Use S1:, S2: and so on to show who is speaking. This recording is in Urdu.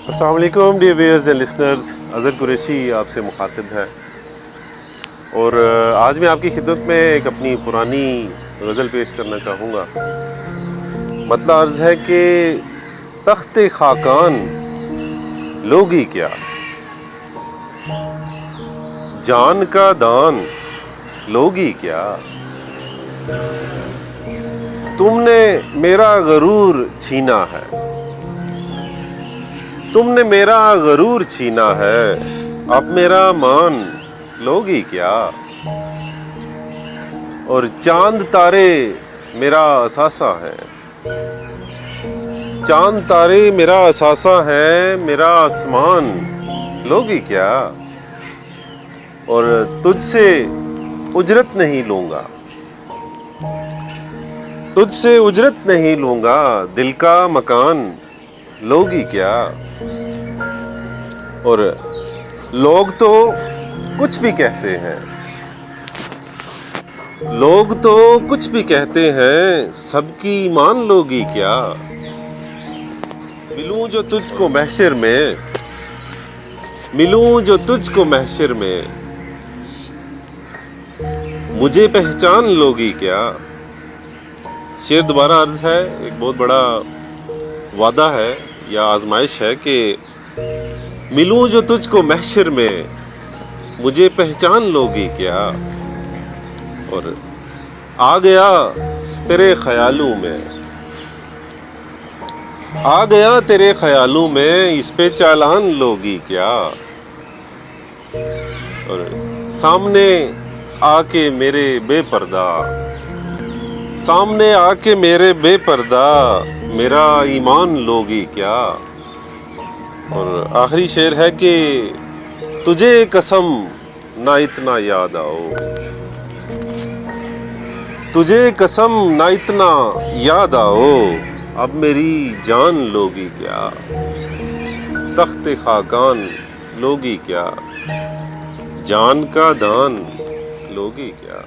S1: السلام علیکم dear viewers and listeners, Azhar Qureshi آپ سے مخاطب ہے، اور آج میں آپ کی خدمت میں ایک اپنی پرانی غزل پیش کرنا چاہوں گا۔ مطلب عرض ہے کہ تخت خاکان لوگی کیا، جان کا دان لوگی کیا، تم نے میرا غرور چھینا ہے، تم نے میرا غرور چھینا ہے، اب میرا مان لوگی کیا، اور چاند تارے میرا اثاثہ ہے، چاند تارے میرا اثاثہ ہے، میرا آسمان لوگی کیا، اور تجھ سے اجرت نہیں لوں گا، تجھ سے اجرت نہیں لوں گا، دل کا مکان لوگی کیا، اور لوگ تو کچھ بھی کہتے ہیں، لوگ تو کچھ بھی کہتے ہیں، سب کی مان لوگی کیا، ملوں جو تجھ کو محشر میں، ملوں جو تجھ کو محشر میں، مجھے پہچان لوگی کیا۔ شعر دوبارہ عرض ہے، ایک بہت بڑا وعدہ ہے یا آزمائش ہے کہ ملوں جو تجھ کو محشر میں، مجھے پہچان لوگی کیا، اور آ گیا تیرے خیالوں میں، آ گیا تیرے خیالوں میں، اس پہ چالان لوگی کیا، اور سامنے آ کے میرے بے پردہ، سامنے آ کے میرے بے پردہ، میرا ایمان لوگی کیا، اور آخری شعر ہے کہ تجھے قسم نہ اتنا یاد آؤ، تجھے قسم نہ اتنا یاد آؤ، اب میری جان لوگی کیا، تخت خاکان لوگی کیا، جان کا دان لوگی کیا۔